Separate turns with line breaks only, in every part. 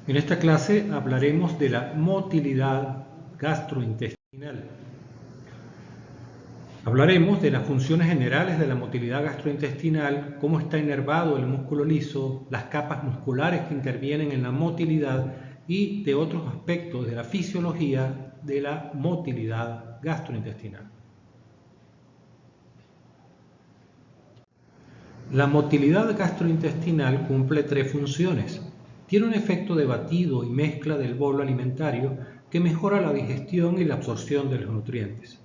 En esta clase hablaremos de la motilidad gastrointestinal. Hablaremos de las funciones generales de la motilidad gastrointestinal, cómo está inervado el músculo liso, las capas musculares que intervienen en la motilidad y de otros aspectos de la fisiología de la motilidad gastrointestinal. La motilidad gastrointestinal cumple tres funciones. Tiene un efecto de batido y mezcla del bolo alimentario que mejora la digestión y la absorción de los nutrientes.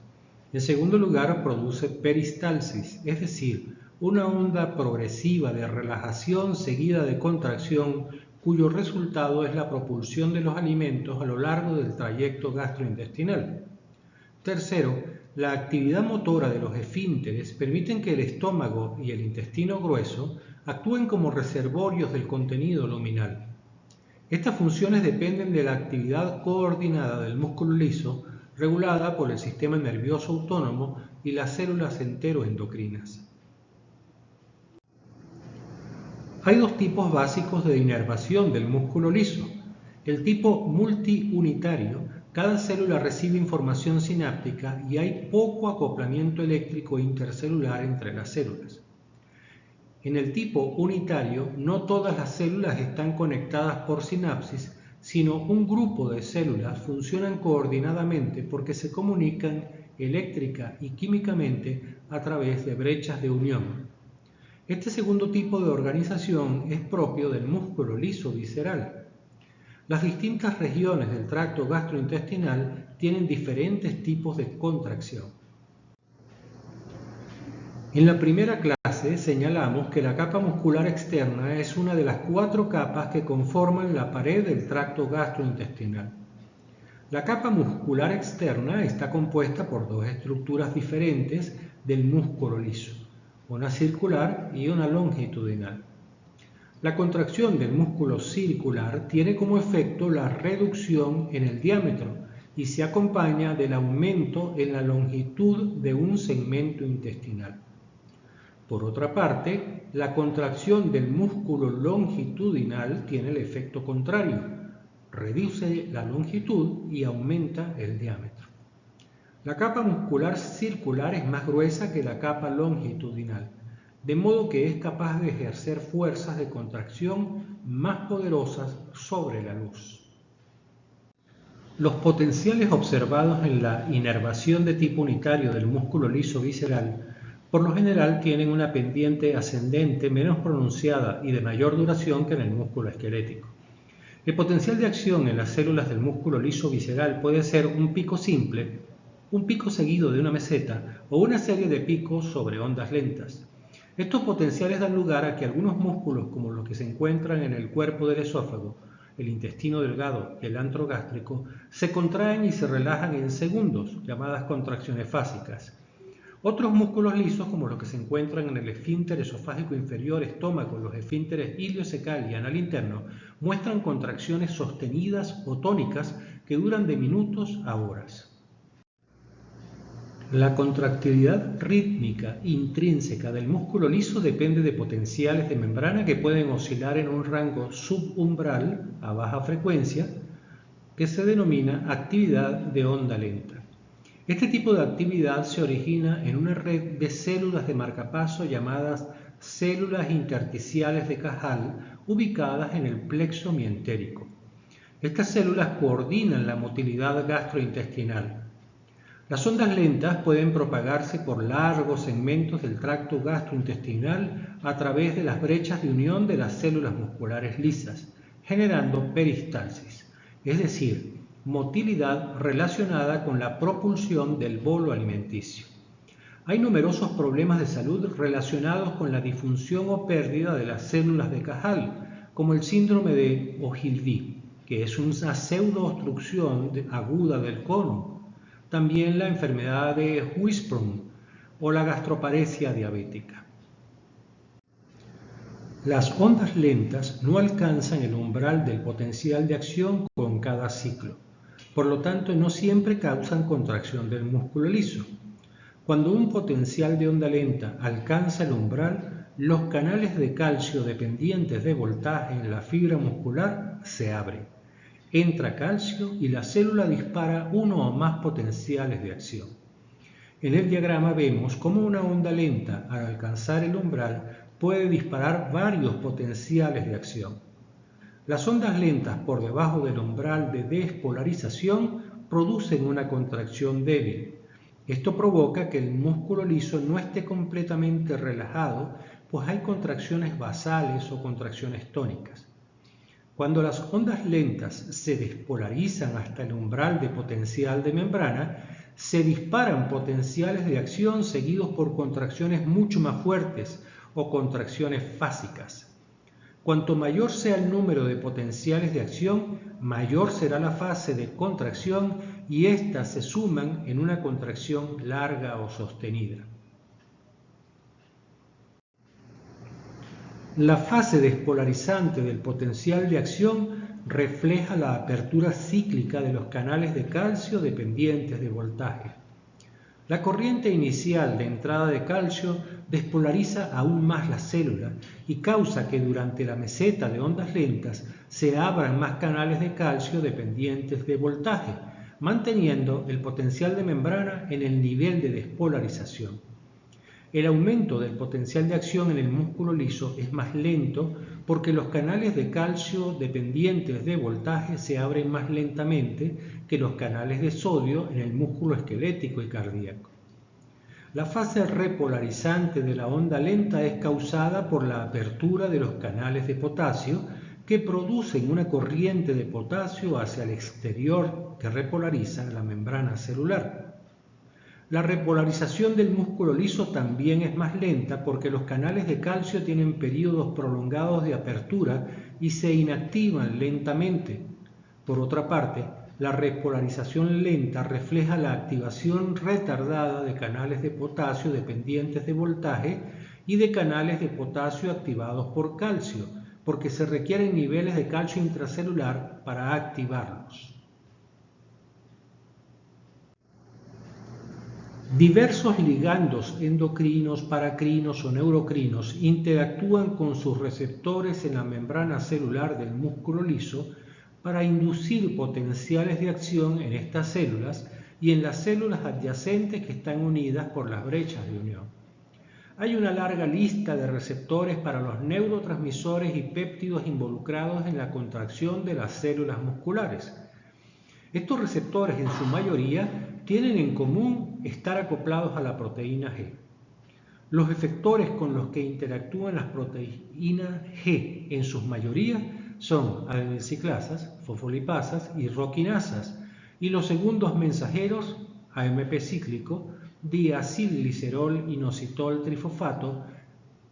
En segundo lugar, produce peristalsis, es decir, una onda progresiva de relajación seguida de contracción cuyo resultado es la propulsión de los alimentos a lo largo del trayecto gastrointestinal. Tercero, la actividad motora de los esfínteres permiten que el estómago y el intestino grueso actúen como reservorios del contenido luminal. Estas funciones dependen de la actividad coordinada del músculo liso, regulada por el sistema nervioso autónomo y las células enteroendocrinas. Hay dos tipos básicos de inervación del músculo liso. El tipo multiunitario. Cada célula recibe información sináptica y hay poco acoplamiento eléctrico intercelular entre las células. En el tipo unitario, no todas las células están conectadas por sinapsis, sino un grupo de células funcionan coordinadamente porque se comunican eléctrica y químicamente a través de brechas de unión. Este segundo tipo de organización es propio del músculo liso visceral. Las distintas regiones del tracto gastrointestinal tienen diferentes tipos de contracción. En la primera clase señalamos que la capa muscular externa es una de las 4 capas que conforman la pared del tracto gastrointestinal. La capa muscular externa está compuesta por dos estructuras diferentes del músculo liso, una circular y una longitudinal. La contracción del músculo circular tiene como efecto la reducción en el diámetro y se acompaña del aumento en la longitud de un segmento intestinal. Por otra parte, la contracción del músculo longitudinal tiene el efecto contrario, reduce la longitud y aumenta el diámetro. La capa muscular circular es más gruesa que la capa longitudinal, de modo que es capaz de ejercer fuerzas de contracción más poderosas sobre la luz. Los potenciales observados en la inervación de tipo unitario del músculo liso visceral por lo general tienen una pendiente ascendente menos pronunciada y de mayor duración que en el músculo esquelético. El potencial de acción en las células del músculo liso visceral puede ser un pico simple, un pico seguido de una meseta o una serie de picos sobre ondas lentas. Estos potenciales dan lugar a que algunos músculos, como los que se encuentran en el cuerpo del esófago, el intestino delgado y el antro gástrico, se contraen y se relajan en segundos, llamadas contracciones fásicas. Otros músculos lisos, como los que se encuentran en el esfínter esofágico inferior, estómago, los esfínteres iliocecal y anal interno, muestran contracciones sostenidas o tónicas que duran de minutos a horas. La contractilidad rítmica intrínseca del músculo liso depende de potenciales de membrana que pueden oscilar en un rango subumbral a baja frecuencia que se denomina actividad de onda lenta. Este tipo de actividad se origina en una red de células de marcapaso llamadas células intersticiales de Cajal ubicadas en el plexo mientérico. Estas células coordinan la motilidad gastrointestinal. Las ondas lentas pueden propagarse por largos segmentos del tracto gastrointestinal a través de las brechas de unión de las células musculares lisas, generando peristalsis, es decir, motilidad relacionada con la propulsión del bolo alimenticio. Hay numerosos problemas de salud relacionados con la disfunción o pérdida de las células de Cajal, como el síndrome de Ogilvy, que es una pseudoobstrucción aguda del cono. También la enfermedad de Hirschsprung o la gastroparesia diabética. Las ondas lentas no alcanzan el umbral del potencial de acción con cada ciclo, por lo tanto no siempre causan contracción del músculo liso. Cuando un potencial de onda lenta alcanza el umbral, los canales de calcio dependientes de voltaje en la fibra muscular se abren. Entra calcio y la célula dispara uno o más potenciales de acción. En el diagrama vemos cómo una onda lenta, al alcanzar el umbral, puede disparar varios potenciales de acción. Las ondas lentas por debajo del umbral de despolarización producen una contracción débil. Esto provoca que el músculo liso no esté completamente relajado, pues hay contracciones basales o contracciones tónicas. Cuando las ondas lentas se despolarizan hasta el umbral de potencial de membrana, se disparan potenciales de acción seguidos por contracciones mucho más fuertes o contracciones fásicas. Cuanto mayor sea el número de potenciales de acción, mayor será la fase de contracción y éstas se suman en una contracción larga o sostenida. La fase despolarizante del potencial de acción refleja la apertura cíclica de los canales de calcio dependientes de voltaje. La corriente inicial de entrada de calcio despolariza aún más la célula y causa que durante la meseta de ondas lentas se abran más canales de calcio dependientes de voltaje, manteniendo el potencial de membrana en el nivel de despolarización. El aumento del potencial de acción en el músculo liso es más lento porque los canales de calcio dependientes de voltaje se abren más lentamente que los canales de sodio en el músculo esquelético y cardíaco. La fase repolarizante de la onda lenta es causada por la apertura de los canales de potasio que producen una corriente de potasio hacia el exterior que repolariza la membrana celular. La repolarización del músculo liso también es más lenta porque los canales de calcio tienen periodos prolongados de apertura y se inactivan lentamente. Por otra parte, la repolarización lenta refleja la activación retardada de canales de potasio dependientes de voltaje y de canales de potasio activados por calcio, porque se requieren niveles de calcio intracelular para activarlos. Diversos ligandos endocrinos, paracrinos o neurocrinos interactúan con sus receptores en la membrana celular del músculo liso para inducir potenciales de acción en estas células y en las células adyacentes que están unidas por las brechas de unión. Hay una larga lista de receptores para los neurotransmisores y péptidos involucrados en la contracción de las células musculares. Estos receptores, en su mayoría, tienen en común estar acoplados a la proteína G. Los efectores con los que interactúan las proteínas G en su mayoría son adenilciclasas, fosfolipasas y roquinasas, y los segundos mensajeros, AMP cíclico, diacilglicerol inositol trifosfato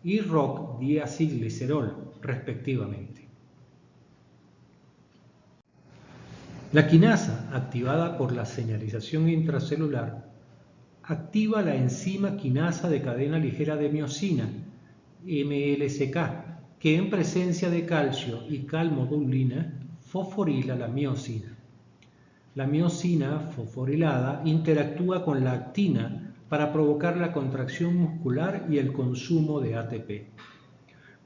y ROC diacilglicerol, respectivamente. La quinasa, activada por la señalización intracelular, activa la enzima quinasa de cadena ligera de miosina, MLCK, que en presencia de calcio y calmodulina fosforila la miosina. La miosina fosforilada interactúa con la actina para provocar la contracción muscular y el consumo de ATP.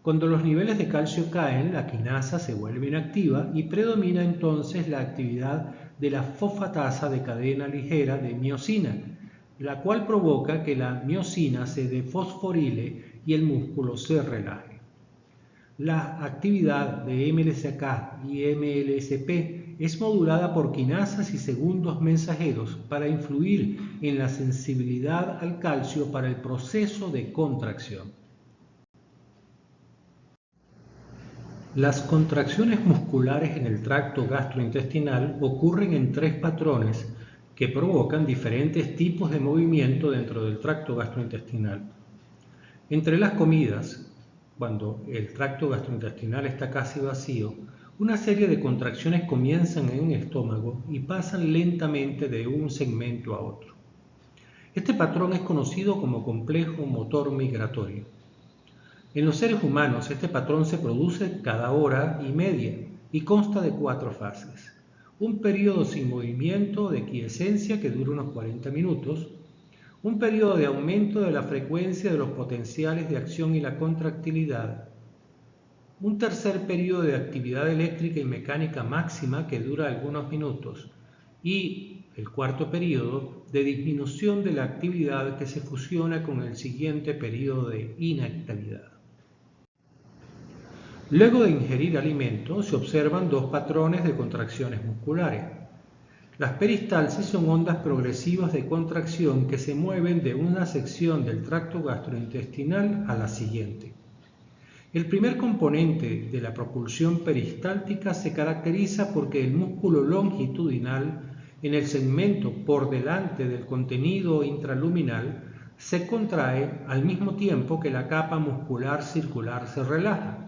Cuando los niveles de calcio caen, la quinasa se vuelve inactiva y predomina entonces la actividad de la fosfatasa de cadena ligera de miosina, la cual provoca que la miosina se defosforile y el músculo se relaje. La actividad de MLCK y MLSP es modulada por quinasas y segundos mensajeros para influir en la sensibilidad al calcio para el proceso de contracción. Las contracciones musculares en el tracto gastrointestinal ocurren en tres patrones que provocan diferentes tipos de movimiento dentro del tracto gastrointestinal. Entre las comidas, cuando el tracto gastrointestinal está casi vacío, una serie de contracciones comienzan en el estómago y pasan lentamente de un segmento a otro. Este patrón es conocido como complejo motor migratorio. En los seres humanos, este patrón se produce cada hora y media y consta de 4 fases. Un periodo sin movimiento de quiescencia que dura unos 40 minutos, un periodo de aumento de la frecuencia de los potenciales de acción y la contractilidad, un tercer periodo de actividad eléctrica y mecánica máxima que dura algunos minutos y el cuarto periodo de disminución de la actividad que se fusiona con el siguiente periodo de inactividad. Luego de ingerir alimento se observan dos patrones de contracciones musculares. Las peristalsis son ondas progresivas de contracción que se mueven de una sección del tracto gastrointestinal a la siguiente. El primer componente de la propulsión peristáltica se caracteriza porque el músculo longitudinal en el segmento por delante del contenido intraluminal se contrae al mismo tiempo que la capa muscular circular se relaja.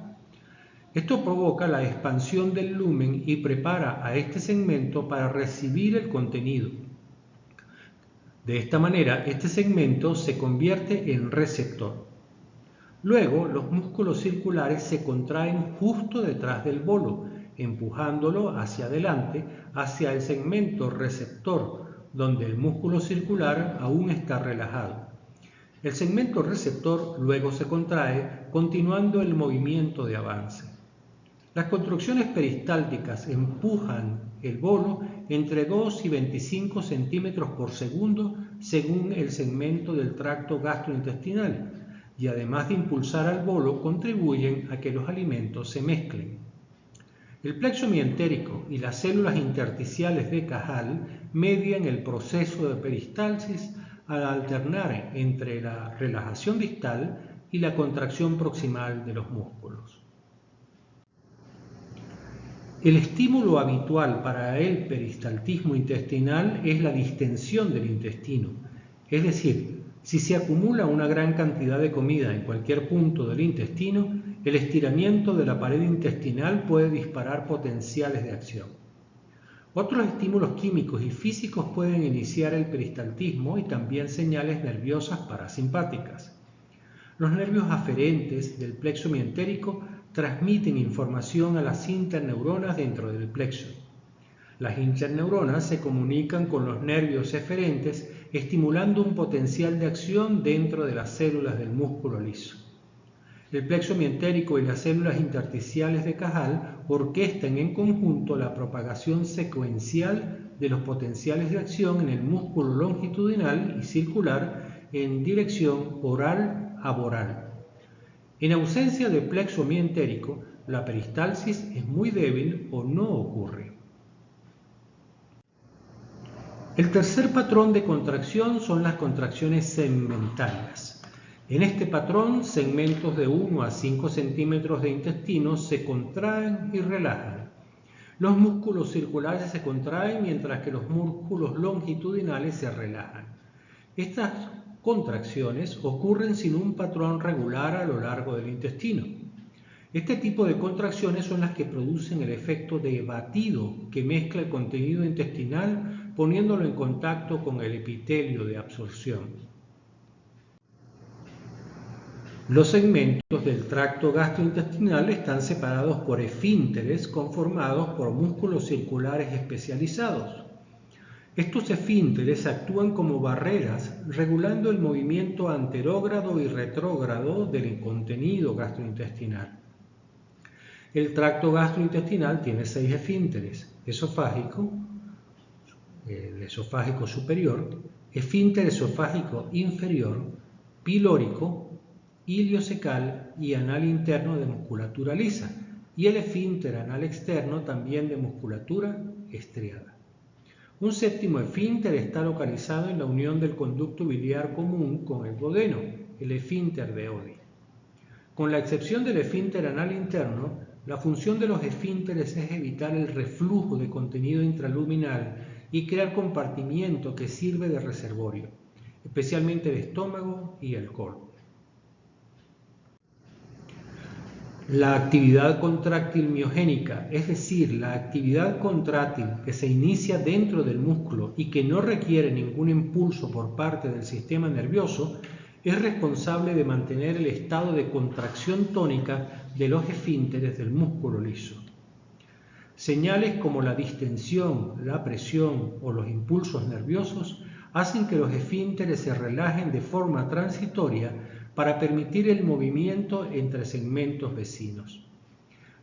Esto provoca la expansión del lumen y prepara a este segmento para recibir el contenido. De esta manera, este segmento se convierte en receptor. Luego, los músculos circulares se contraen justo detrás del bolo, empujándolo hacia adelante, hacia el segmento receptor, donde el músculo circular aún está relajado. El segmento receptor luego se contrae, continuando el movimiento de avance. Las contracciones peristálticas empujan el bolo entre 2 y 25 centímetros por segundo según el segmento del tracto gastrointestinal y además de impulsar al bolo contribuyen a que los alimentos se mezclen. El plexo mientérico y las células intersticiales de Cajal median el proceso de peristalsis al alternar entre la relajación distal y la contracción proximal de los músculos. El estímulo habitual para el peristaltismo intestinal es la distensión del intestino, es decir, si se acumula una gran cantidad de comida en cualquier punto del intestino, el estiramiento de la pared intestinal puede disparar potenciales de acción. Otros estímulos químicos y físicos pueden iniciar el peristaltismo y también señales nerviosas parasimpáticas. Los nervios aferentes del plexo mientérico transmiten información a las interneuronas dentro del plexo. Las interneuronas se comunican con los nervios eferentes, estimulando un potencial de acción dentro de las células del músculo liso. El plexo mientérico y las células intersticiales de Cajal orquestan en conjunto la propagación secuencial de los potenciales de acción en el músculo longitudinal y circular en dirección oral a voral. En ausencia de plexo mientérico, la peristalsis es muy débil o no ocurre. El tercer patrón de contracción son las contracciones segmentarias. En este patrón, segmentos de 1 a 5 centímetros de intestino se contraen y relajan. Los músculos circulares se contraen mientras que los músculos longitudinales se relajan. Estas contracciones ocurren sin un patrón regular a lo largo del intestino. Este tipo de contracciones son las que producen el efecto de batido que mezcla el contenido intestinal poniéndolo en contacto con el epitelio de absorción. Los segmentos del tracto gastrointestinal están separados por esfínteres conformados por músculos circulares especializados. Estos esfínteres actúan como barreras regulando el movimiento anterógrado y retrógrado del contenido gastrointestinal. El tracto gastrointestinal tiene 6 esfínteres: esofágico, el esofágico superior, esfínter esofágico inferior, pilórico, iliocecal y anal interno de musculatura lisa, y el esfínter anal externo también de musculatura estriada. Un séptimo esfínter está localizado en la unión del conducto biliar común con el duodeno, el esfínter de Oddi. Con la excepción del esfínter anal interno, la función de los esfínteres es evitar el reflujo de contenido intraluminal y crear compartimiento que sirve de reservorio, especialmente el estómago y el colon. La actividad contráctil miogénica, es decir, la actividad contráctil que se inicia dentro del músculo y que no requiere ningún impulso por parte del sistema nervioso, es responsable de mantener el estado de contracción tónica de los esfínteres del músculo liso. Señales como la distensión, la presión o los impulsos nerviosos hacen que los esfínteres se relajen de forma transitoria para permitir el movimiento entre segmentos vecinos.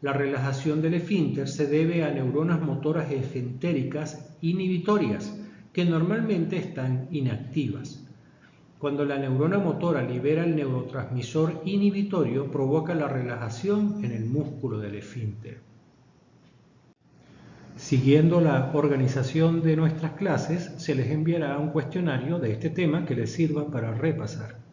La relajación del esfínter se debe a neuronas motoras esfintéricas inhibitorias, que normalmente están inactivas. Cuando la neurona motora libera el neurotransmisor inhibitorio, provoca la relajación en el músculo del esfínter. Siguiendo la organización de nuestras clases, se les enviará un cuestionario de este tema que les sirva para repasar.